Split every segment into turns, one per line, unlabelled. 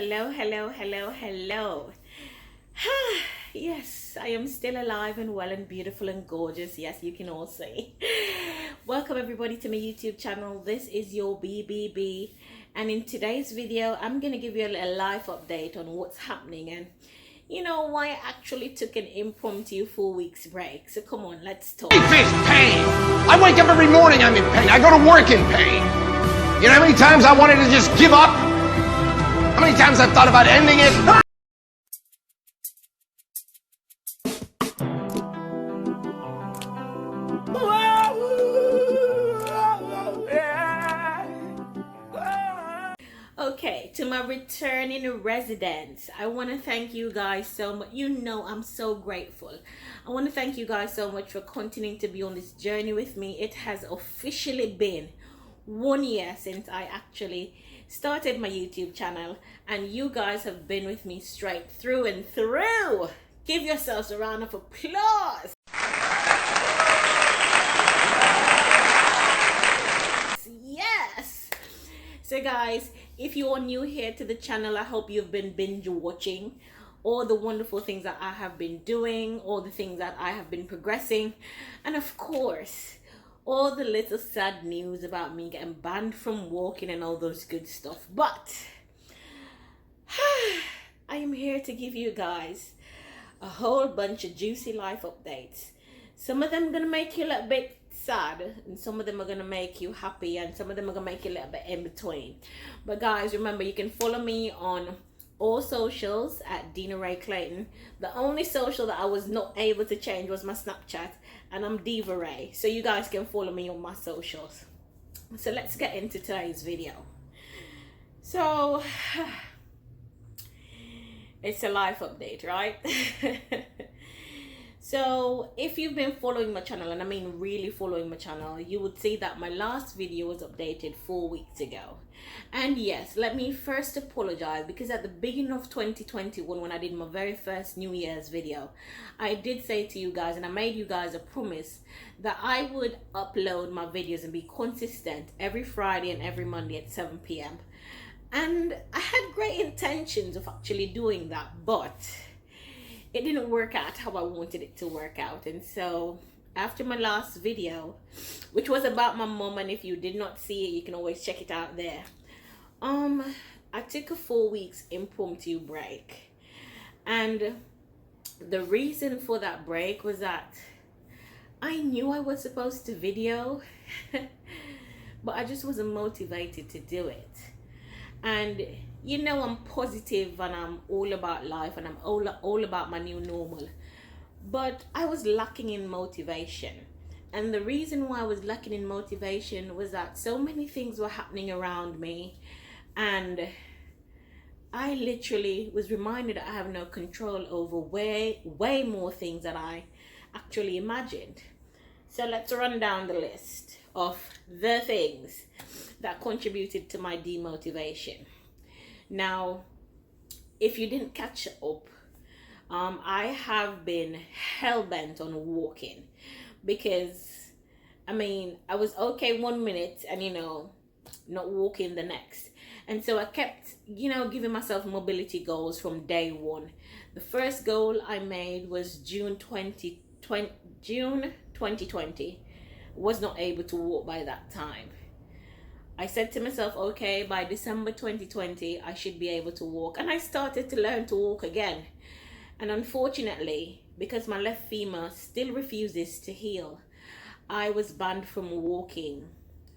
Hello, hello, hello, hello. Yes, I am still alive and well and beautiful and gorgeous. Yes, you can all say. Welcome everybody to my YouTube channel. This is your BBB, and in today's video, I'm gonna give you a little life update on what's happening and why I actually took an impromptu 4 weeks break. So come on, let's talk.
Life is pain. I wake up every morning, I'm in pain. I go to work in pain. You know how many times I wanted to just give up? How many times I've thought about ending it?
Okay, to my returning residents, I want to thank you guys so much. I'm so grateful. I want to thank you guys so much for continuing to be on this journey with me. It has officially been 1 year since I actually started my YouTube channel, and you guys have been with me straight through and through. Give yourselves a round of applause. Yes. So guys, if you are new here to the channel, I hope you've been binge watching all the wonderful things that I have been doing, all the things that I have been progressing, and of course all the little sad news about me getting banned from walking and all those good stuff. But I am here to give you guys a whole bunch of juicy life updates. Some of them are gonna make you a little bit sad, and some of them are gonna make you happy, and some of them are gonna make you a little bit in between. But guys, remember, you can follow me on all socials at deana-rae Clayton. The only social that I was not able to change was my Snapchat, and I'm Diva-Rae, so you guys can follow me on my socials. So let's get into today's video. So it's a life update, right? So if you've been following my channel, and I mean really following my channel, you would see that my last video was updated 4 weeks ago. And yes, let me first apologize, because at the beginning of 2021, when I did my very first New Year's video, I did say to you guys, and I made you guys a promise, that I would upload my videos and be consistent every Friday and every Monday at 7 p.m. And I had great intentions of actually doing that, but it didn't work out how I wanted it to work out. And so after my last video, which was about my mom, and if you did not see it, you can always check it out there, I took a 4 weeks impromptu break. And the reason for that break was that I knew I was supposed to video but I just wasn't motivated to do it. And I'm positive, and I'm all about life, and I'm all about my new normal, but I was lacking in motivation. And the reason why I was lacking in motivation was that so many things were happening around me, and I literally was reminded that I have no control over way more things than I actually imagined. So let's run down the list of the things that contributed to my demotivation. Now, if you didn't catch up, I have been hell-bent on walking, because I was okay 1 minute and not walking the next. And so I kept giving myself mobility goals from day one. The first goal I made was June 2020. Was not able to walk by that time. I said to myself, okay, by December 2020, I should be able to walk. And I started to learn to walk again. And unfortunately, because my left femur still refuses to heal, I was banned from walking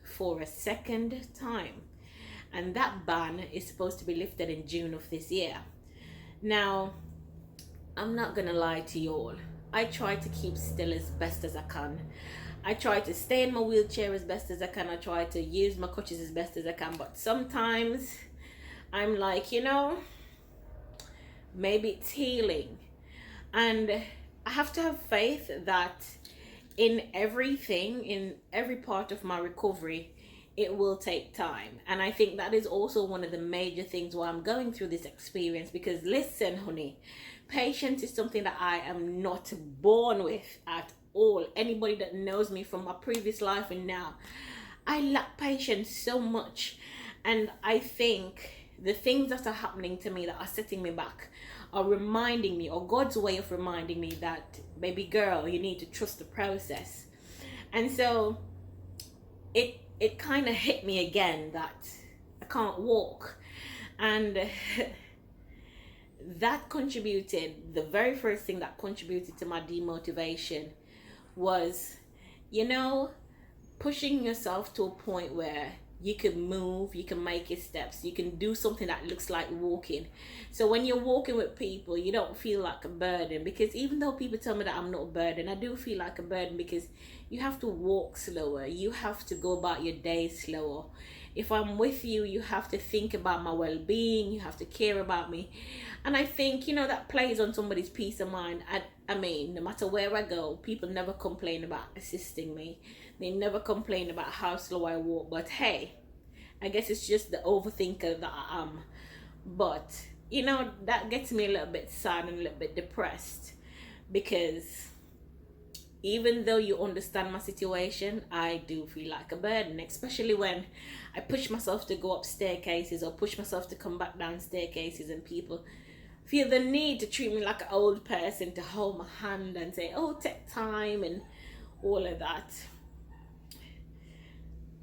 for a second time. And that ban is supposed to be lifted in June of this year. Now, I'm not gonna lie to you all. I try to keep still as best as I can. I try to stay in my wheelchair as best as I can. I try to use my crutches as best as I can. But sometimes I'm like, maybe it's healing. And I have to have faith that in everything, in every part of my recovery, it will take time. And I think that is also one of the major things why I'm going through this experience. Because listen, honey, patience is something that I am not born with at all. Anybody that knows me from my previous life and now, I lack patience so much. And I think the things that are happening to me that are setting me back are reminding me, or God's way of reminding me that, baby girl, you need to trust the process. And so it kind of hit me again that I can't walk. And that contributed, the very first thing that contributed to my demotivation was, pushing yourself to a point where you can move, you can make your steps, you can do something that looks like walking. So when you're walking with people, you don't feel like a burden, because even though people tell me that I'm not a burden, I do feel like a burden, because you have to walk slower, you have to go about your day slower. If I'm with you, you have to think about my well-being, you have to care about me. And I think, that plays on somebody's peace of mind. I mean, no matter where I go, people never complain about assisting me. They never complain about how slow I walk. But hey, I guess it's just the overthinker that I am. But, that gets me a little bit sad and a little bit depressed, because even though you understand my situation, I do feel like a burden, especially when I push myself to go up staircases or push myself to come back down staircases, and people feel the need to treat me like an old person, to hold my hand and say, oh, take time and all of that.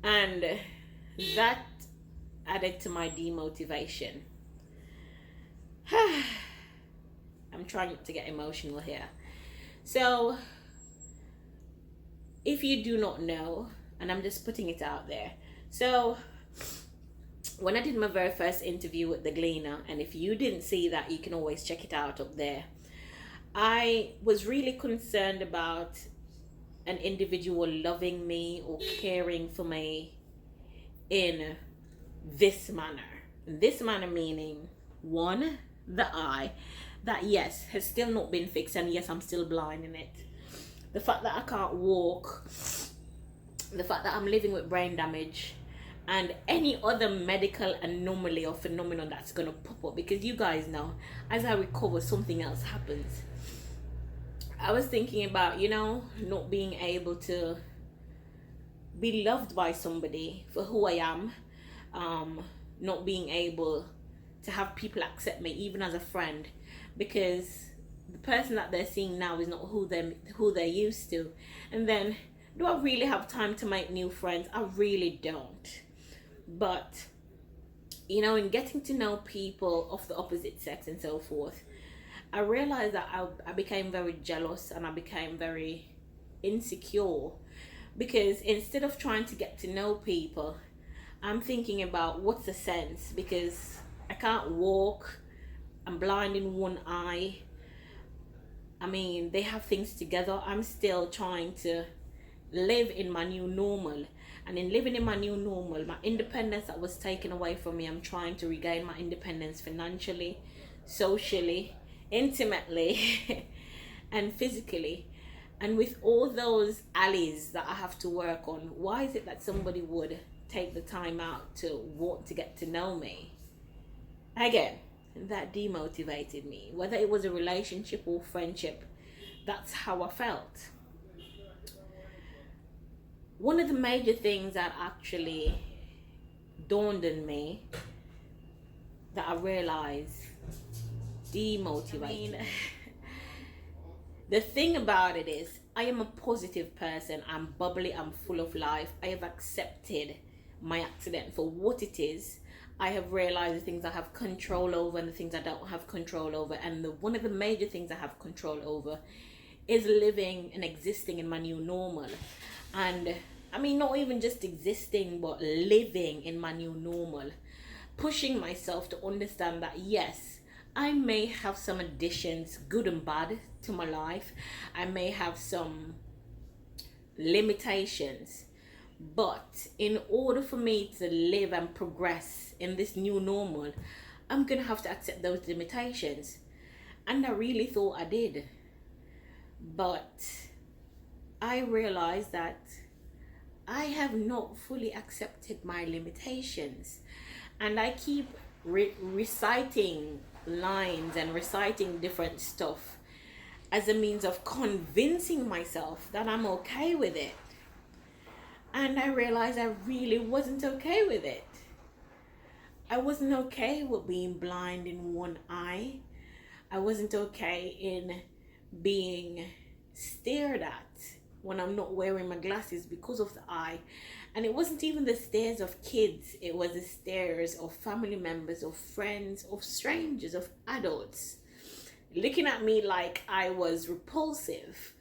And that added to my demotivation. I'm trying not to get emotional here. So if you do not know, and I'm just putting it out there, so when I did my very first interview with the Gleaner, and if you didn't see that, you can always check it out up there, I was really concerned about an individual loving me or caring for me in this manner. This manner meaning, one, the eye, that yes, has still not been fixed, and yes, I'm still blind in it. The fact that I can't walk, the fact that I'm living with brain damage, and any other medical anomaly or phenomenon that's going to pop up, because you guys know, as I recover, something else happens. I was thinking about, not being able to be loved by somebody for who I am, not being able to have people accept me even as a friend, because the person that they're seeing now is not who they're used to. And then, do I really have time to make new friends? I really don't. But in getting to know people of the opposite sex and so forth, I realized that I became very jealous, and I became very insecure, because instead of trying to get to know people, I'm thinking about what's the sense, because I can't walk, I'm blind in one eye. I mean, they have things together. I'm still trying to live in my new normal. And in living in my new normal, my independence that was taken away from me, I'm trying to regain my independence financially, socially, intimately, and physically. And with all those alleys that I have to work on, why is it that somebody would take the time out to want to get to know me? Again, that demotivated me. Whether it was a relationship or friendship, that's how I felt. One of the major things that actually dawned on me, that I realized demotivated me. The thing about it is, I am a positive person. I'm bubbly, I'm full of life. I have accepted my accident for what it is. I have realized the things I have control over and the things I don't have control over. And one of the major things I have control over is living and existing in my new normal. And I mean, not even just existing, but living in my new normal. Pushing myself to understand that, yes, I may have some additions, good and bad, to my life. I may have some limitations. But in order for me to live and progress in this new normal, I'm going to have to accept those limitations. And I really thought I did. But I realized that I have not fully accepted my limitations. And I keep reciting lines and reciting different stuff as a means of convincing myself that I'm okay with it. And I realized I really wasn't okay with it. I wasn't okay with being blind in one eye. I wasn't okay in being stared at when I'm not wearing my glasses because of the eye. And it wasn't even the stares of kids, it was the stares of family members, of friends, of strangers, of adults looking at me like I was repulsive.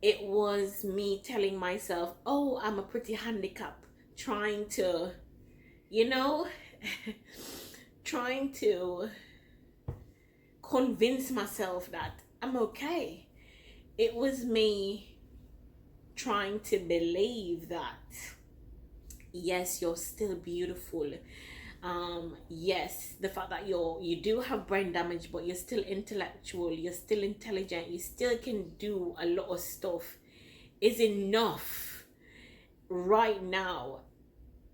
It was me telling myself, oh, I'm a pretty handicap, trying to, you know, trying to convince myself that I'm okay. It was me trying to believe that, yes, you're still beautiful. Yes, the fact that you do have brain damage, but you're still intellectual, you're still intelligent, you still can do a lot of stuff is enough right now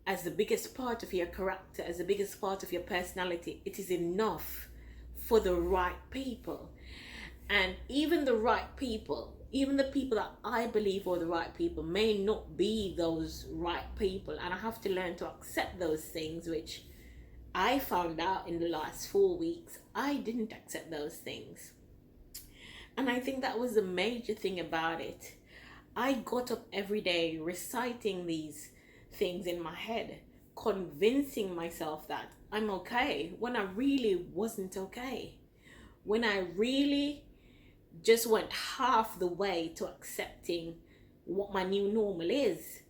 as the biggest part of your character, as the biggest part of your personality. It is enough for the right people. And even the right people, even the people that I believe are the right people, may not be those right people. And I have to learn to accept those things, which I found out in the last 4 weeks. I didn't accept those things. And I think that was the major thing about it. I got up every day reciting these things in my head, convincing myself that I'm okay when I really wasn't okay. When I really just went half the way to accepting what my new normal is.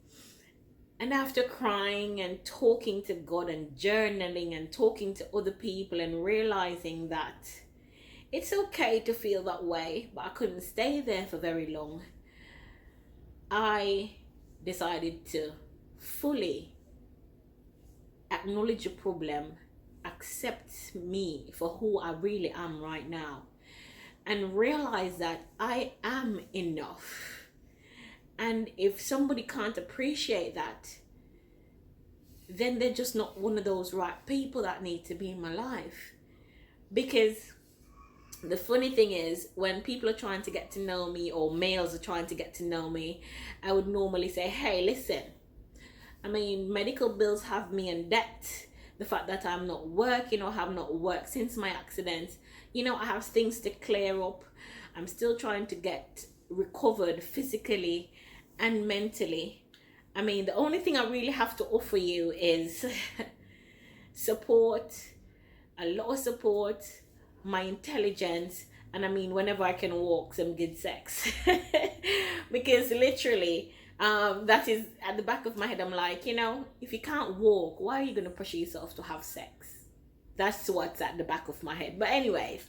And after crying and talking to God and journaling and talking to other people and realizing that it's okay to feel that way, but I couldn't stay there for very long, I decided to fully acknowledge the problem, accept me for who I really am right now, and realize that I am enough. And if somebody can't appreciate that, then they're just not one of those right people that need to be in my life. Because the funny thing is, when people are trying to get to know me, or males are trying to get to know me, I would normally say, hey, listen, I mean, medical bills have me in debt. The fact that I'm not working or have not worked since my accident, I have things to clear up. I'm still trying to get recovered physically and mentally. I mean, the only thing I really have to offer you is support, a lot of support, my intelligence, and I mean, whenever I can walk, some good sex. Because literally, that is at the back of my head. I'm like, if you can't walk, why are you going to pressure yourself to have sex? That's what's at the back of my head. But anyways,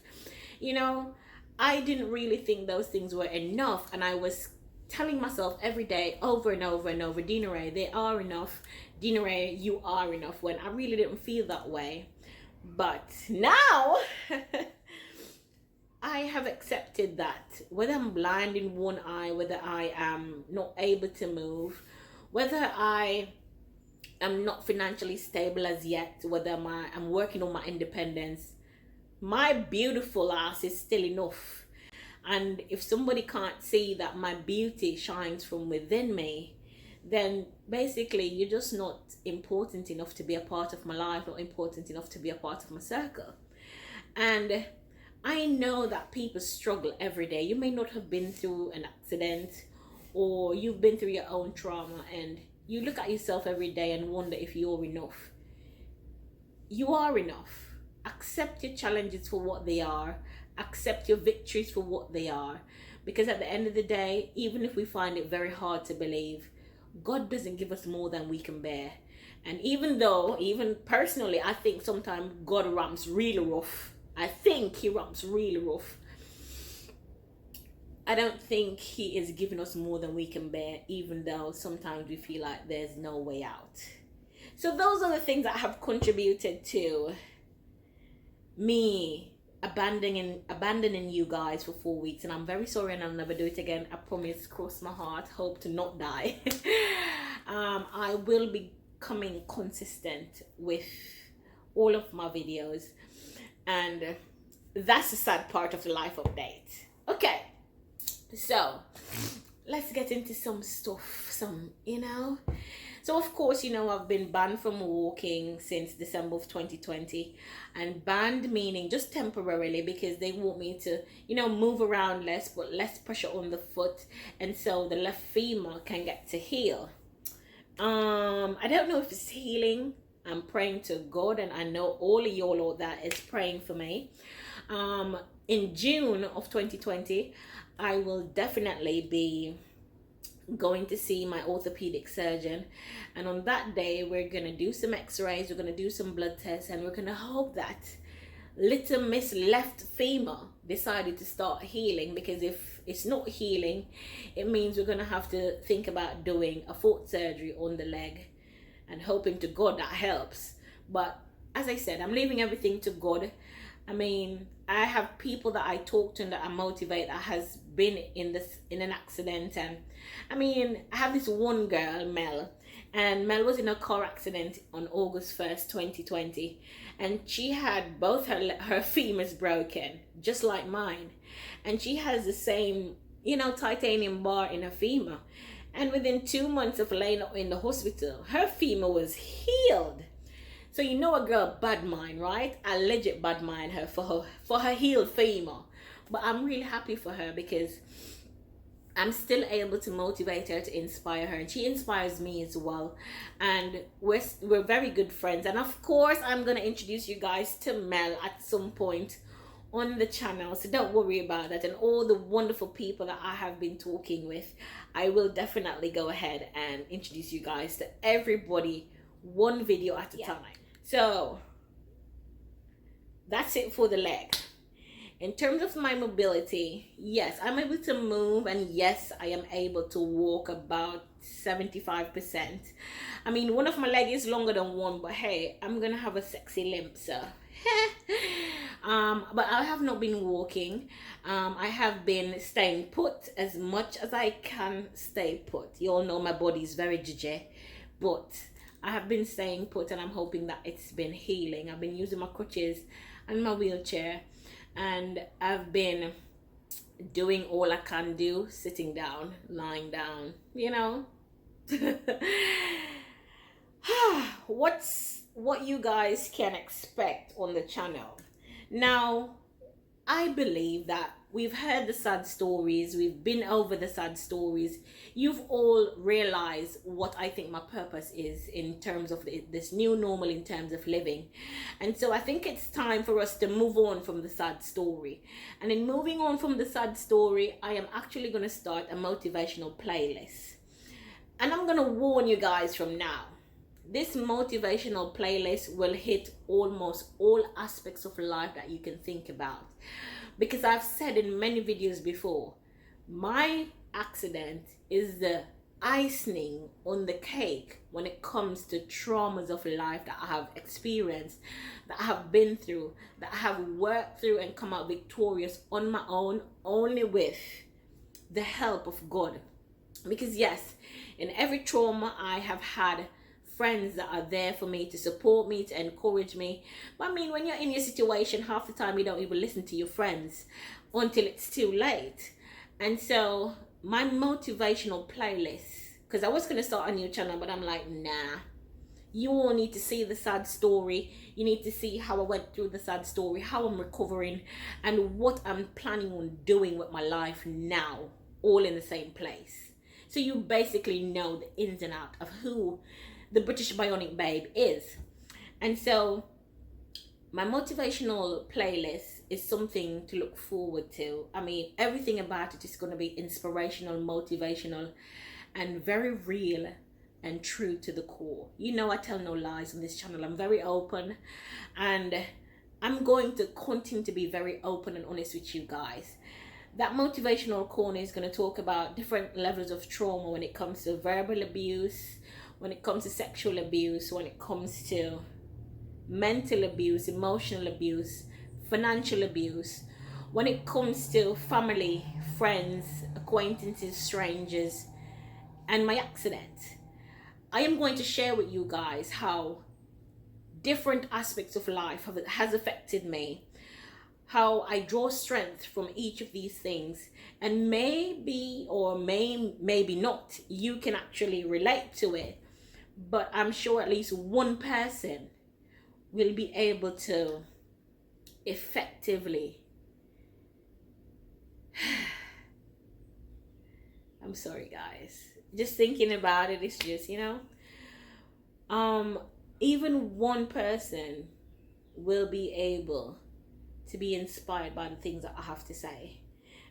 I didn't really think those things were enough. And I was telling myself every day, over and over and over, deana-rae, they are enough. deana-rae, you are enough, when I really didn't feel that way. But now, I have accepted that whether I'm blind in one eye, whether I am not able to move, whether I am not financially stable as yet, whether I'm working on my independence, my beautiful ass is still enough. And if somebody can't see that my beauty shines from within me, then basically you're just not important enough to be a part of my life, not important enough to be a part of my circle. And I know that people struggle every day. You may not have been through an accident, or you've been through your own trauma, and you look at yourself every day and wonder if you're enough. You are enough. Accept your challenges for what they are. Accept your victories for what they are. Because at the end of the day, even if we find it very hard to believe, God doesn't give us more than we can bear. And even personally, I think sometimes God ramps really rough. I think he ramps really rough. I don't think he is giving us more than we can bear, even though sometimes we feel like there's no way out. So those are the things that have contributed to me abandoning you guys for 4 weeks. And I'm very sorry, and I'll never do it again. I promise, cross my heart, hope to not die. I will be coming consistent with all of my videos. And that's the sad part of the life update. Okay, so let's get into some stuff, So of course, you know, I've been banned from walking since December of 2020, and banned meaning just temporarily, because they want me to, you know, move around less, but less pressure on the foot, and so the left femur can get to heal. I don't know if it's healing. I'm praying to God, and I know all of y'all out that is praying for me. In June of 2020, I will definitely be going to see my orthopedic surgeon, and on that day we're gonna do some x-rays, we're gonna do some blood tests, and we're gonna hope that little miss left femur decided to start healing, because if it's not healing, it means we're gonna have to think about doing a foot surgery on the leg, and hoping to God that helps. But as I said, I'm leaving everything to God. I mean, I have people that I talk to and that I motivate that has been in an accident. And I mean, I have this one girl, Mel, and Mel was in a car accident on August 1st, 2020, and she had both her femurs broken, just like mine, and she has the same, you know, titanium bar in her femur, and within 2 months of laying up in the hospital, her femur was healed. So you know a girl bad mind, right? I legit bad mind her for her healed femur. But I'm really happy for her, because I'm still able to motivate her, to inspire her, and she inspires me as well. And we're very good friends. And of course, I'm gonna introduce you guys to Mel at some point on the channel, so don't worry about that. And all the wonderful people that I have been talking with, I will definitely go ahead and introduce you guys to everybody, one video at a time. So that's it for the leg. In terms of my mobility, yes, I'm able to move, and yes, I am able to walk about 75%. I mean, one of my legs is longer than one, but hey, I'm gonna have a sexy limp, so but I have not been walking. I have been staying put as much as I can stay put. You all know my body is very judgy, but I have been staying put, and I'm hoping that it's been healing. I've been using my crutches and my wheelchair, and I've been doing all I can do, sitting down, lying down, you know. What you guys can expect on the channel. Now, I believe that we've heard the sad stories, we've been over the sad stories. You've all realized what I think my purpose is in terms of this new normal, in terms of living. And so I think it's time for us to move on from the sad story. And in moving on from the sad story, I am actually going to start a motivational playlist. And I'm going to warn you guys from now. This motivational playlist will hit almost all aspects of life that you can think about. Because I've said in many videos before, my accident is the icing on the cake when it comes to traumas of life that I have experienced, that I have been through, that I have worked through and come out victorious on my own, only with the help of God. Because yes, in every trauma I have had friends that are there for me, to support me, to encourage me. But I mean, when you're in your situation, half the time you don't even listen to your friends until it's too late. And so my motivational playlist, because I was going to start a new channel, but I'm like, nah, you all need to see the sad story. You need to see how I went through the sad story, how I'm recovering, and what I'm planning on doing with my life now, all in the same place. So you basically know the ins and outs of who the British Bionic Babe is. And so my motivational playlist is something to look forward to. I mean, everything about it is going to be inspirational, motivational, and very real and true to the core. You know, I tell no lies on this channel. I'm very open, and I'm going to continue to be very open and honest with you guys. That motivational corner is going to talk about different levels of trauma when it comes to verbal abuse, when it comes to sexual abuse, when it comes to mental abuse, emotional abuse, financial abuse, when it comes to family, friends, acquaintances, strangers, and my accident. I am going to share with you guys how different aspects of life has affected me, how I draw strength from each of these things, and maybe or maybe not, you can actually relate to it. but I'm sure at least one person will be able to effectively I'm sorry guys, just thinking about it, it's just, even one person will be able to be inspired by the things that I have to say.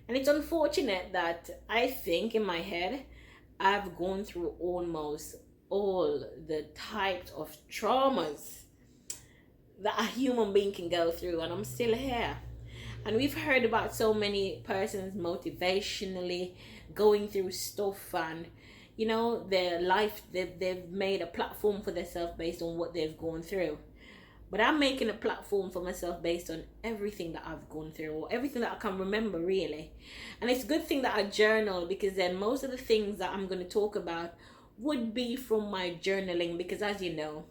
And it's unfortunate that I think in my head I've gone through almost all the types of traumas that a human being can go through, and I'm still here. And we've heard about so many persons motivationally going through stuff, and their life, they've made a platform for themselves based on what they've gone through. But I'm making a platform for myself based on everything that I've gone through, or everything that I can remember, really. And it's a good thing that I journal, because then most of the things that I'm going to talk about would be from my journaling, because as you know,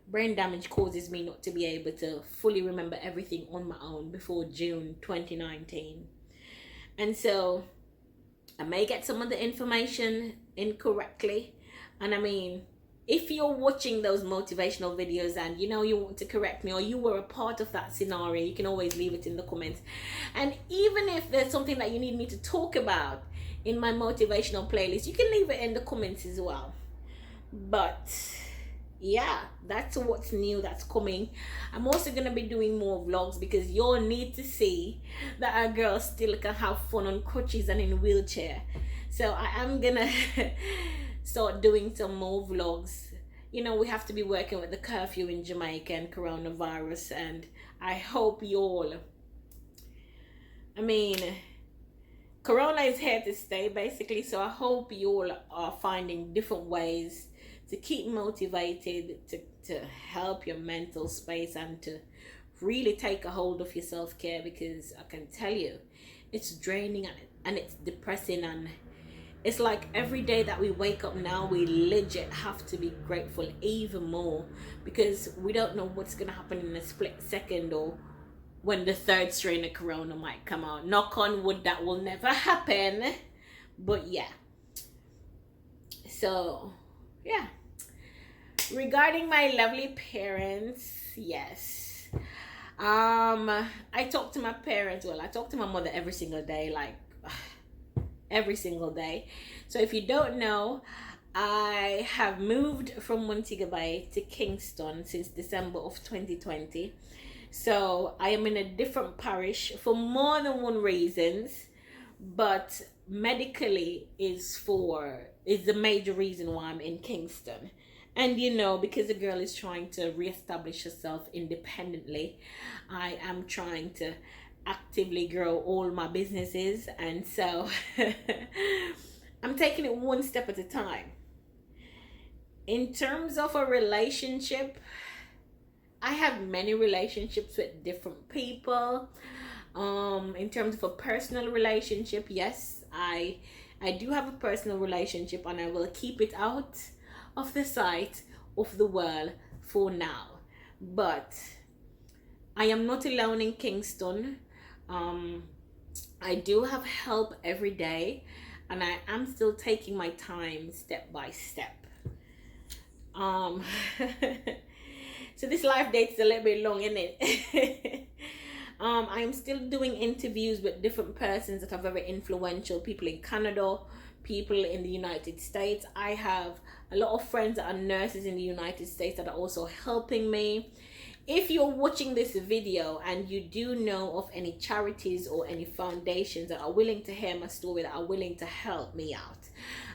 brain damage causes me not to be able to fully remember everything on my own before June 2019. And so I may get some of the information incorrectly. And I mean, if you're watching those motivational videos and you want to correct me, or you were a part of that scenario, you can always leave it in the comments. And even if there's something that you need me to talk about in my motivational playlist, you can leave it in the comments as well. But yeah, that's what's new, that's coming. I'm also gonna be doing more vlogs, because you'll need to see that a girl still can have fun on crutches and in a wheelchair. So I am gonna start doing some more vlogs. We have to be working with the curfew in Jamaica and coronavirus, and I hope corona is here to stay basically, so I hope you all are finding different ways to keep motivated, to help your mental space, and to really take a hold of your self-care, because I can tell you, it's draining and it's depressing, and it's like every day that we wake up now, we legit have to be grateful even more, because we don't know what's going to happen in a split second, or when the third strain of corona might come out. Knock on wood, that will never happen. But yeah. So, yeah. Regarding my lovely parents, yes. I talk to my parents, I talk to my mother every single day, like every single day. So if you don't know, I have moved from Montego Bay to Kingston since December of 2020. So I am in a different parish for more than one reasons, but medically is the major reason why I'm in Kingston. And because the girl is trying to reestablish herself independently, I am trying to actively grow all my businesses, and so I'm taking it one step at a time. In terms of a relationship, I have many relationships with different people. In terms of a personal relationship, yes, I do have a personal relationship, and I will keep it out of the sight of the world for now. But I am not alone in Kingston. I do have help every day, and I am still taking my time step by step. So this live date is a little bit long, isn't it? I am still doing interviews with different persons that are very influential, people in Canada, people in the United States. I have a lot of friends that are nurses in the United States that are also helping me. If you're watching this video and you do know of any charities or any foundations that are willing to hear my story, that are willing to help me out,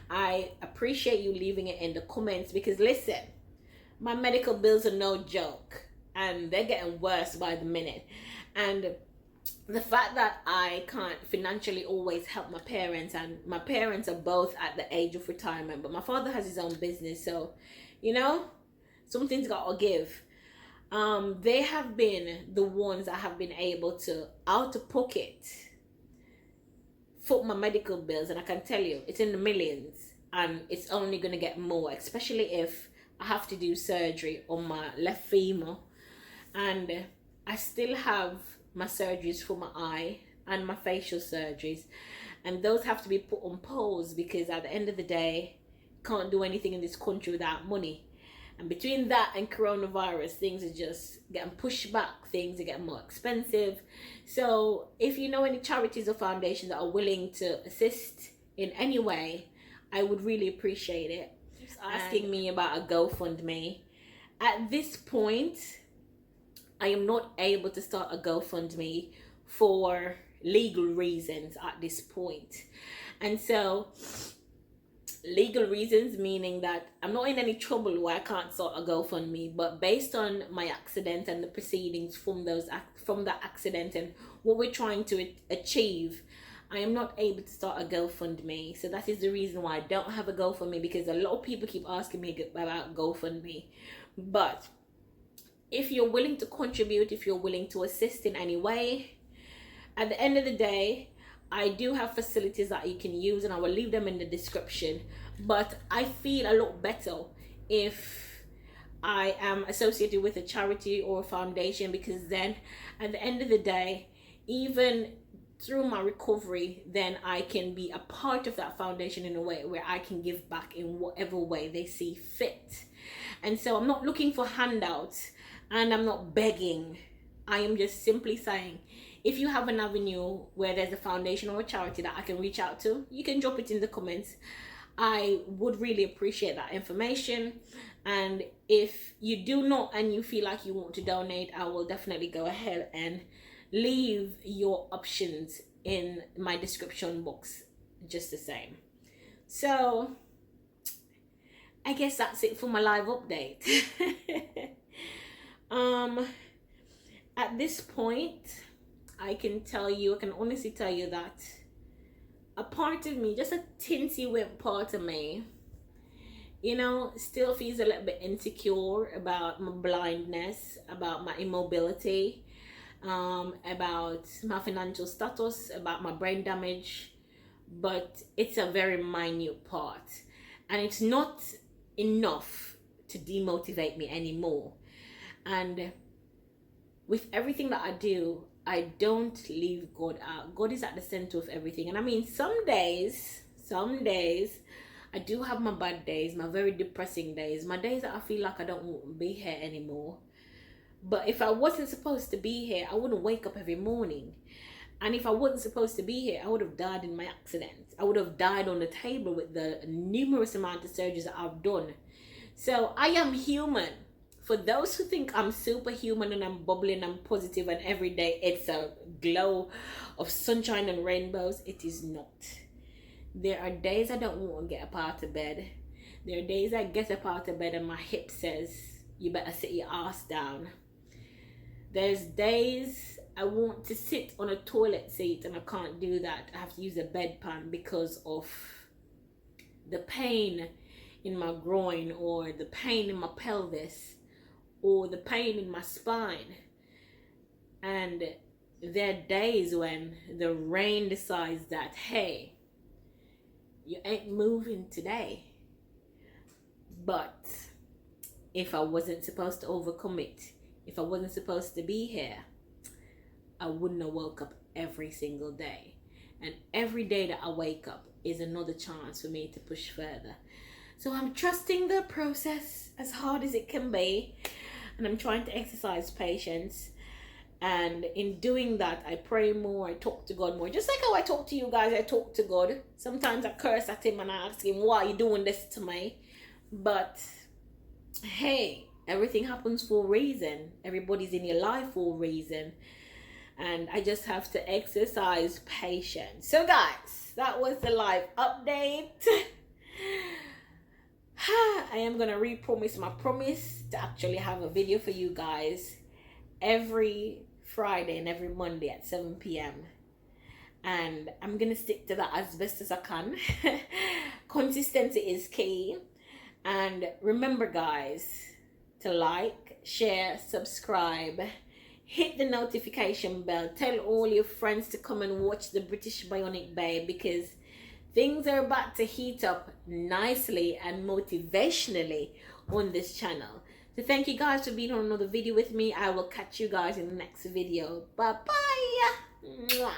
I appreciate you leaving it in the comments, because listen, my medical bills are no joke, and they're getting worse by the minute. And the fact that I can't financially always help my parents, and my parents are both at the age of retirement, but my father has his own business, so something's gotta give. They have been the ones that have been able to out of pocket foot my medical bills, and I can tell you it's in the millions, and it's only gonna get more, especially if I have to do surgery on my left femur, and I still have my surgeries for my eye and my facial surgeries, and those have to be put on pause, because at the end of the day, can't do anything in this country without money. And between that and coronavirus, things are just getting pushed back. Things are getting more expensive. So if you know any charities or foundations that are willing to assist in any way, I would really appreciate it. Just asking me about a GoFundMe. At this point, I am not able to start a GoFundMe for legal reasons at this point. And so legal reasons meaning that I'm not in any trouble where I can't start a GoFundMe, but based on my accident and the proceedings from that accident and what we're trying to achieve, I am not able to start a GoFundMe. So that is the reason why I don't have a GoFundMe, because a lot of people keep asking me about GoFundMe. But if you're willing to contribute, if you're willing to assist in any way, at the end of the day, I do have facilities that you can use, and I will leave them in the description. But I feel a lot better if I am associated with a charity or a foundation, because then at the end of the day, even through my recovery, then I can be a part of that foundation in a way where I can give back in whatever way they see fit. And so I'm not looking for handouts, and I'm not begging. I am just simply saying, if you have an avenue where there's a foundation or a charity that I can reach out to, you can drop it in the comments. I would really appreciate that information. And if you do not and you feel like you want to donate, I will definitely go ahead and leave your options in my description box just the same. So I guess that's it for my live update. At this point, I can honestly tell you that a part of me, just a teensy weird part of me, still feels a little bit insecure about my blindness, about my immobility, about my financial status, about my brain damage. But it's a very minute part, and it's not enough to demotivate me anymore. And with everything that I do, I don't leave God out. God is at the center of everything. And I mean, some days I do have my bad days, my very depressing days, my days that I feel like I don't want to be here anymore. But if I wasn't supposed to be here, I wouldn't wake up every morning. And if I wasn't supposed to be here, I would have died in my accident. I would have died on the table with the numerous amount of surgeries that I've done. So I am human. For those who think I'm superhuman and I'm bubbling and positive and every day it's a glow of sunshine and rainbows, it is not. There are days I don't want to get up out of bed. There are days I get up out of bed and my hip says, you better sit your ass down. There's days I want to sit on a toilet seat and I can't do that. I have to use a bedpan because of the pain in my groin, or the pain in my pelvis, or the pain in my spine. And there are days when the rain decides that, hey, you ain't moving today. But if I wasn't supposed to overcome it, if I wasn't supposed to be here, I wouldn't have woke up every single day. And every day that I wake up is another chance for me to push further. So I'm trusting the process as hard as it can be. And I'm trying to exercise patience. And in doing that, I pray more, I talk to God more. Just like how I talk to you guys, I talk to God. Sometimes I curse at him and I ask him, why are you doing this to me? But hey, everything happens for a reason. Everybody's in your life for a reason. And I just have to exercise patience. So guys, that was the live update. I am going to re-promise my promise to actually have a video for you guys every Friday and every Monday at 7 p.m. And I'm going to stick to that as best as I can. Consistency is key. And remember guys, to like, share, subscribe, hit the notification bell, tell all your friends to come and watch the British Bionic Babe, because things are about to heat up nicely and motivationally on this channel. So thank you guys for being on another video with me. I will catch you guys in the next video. Bye bye.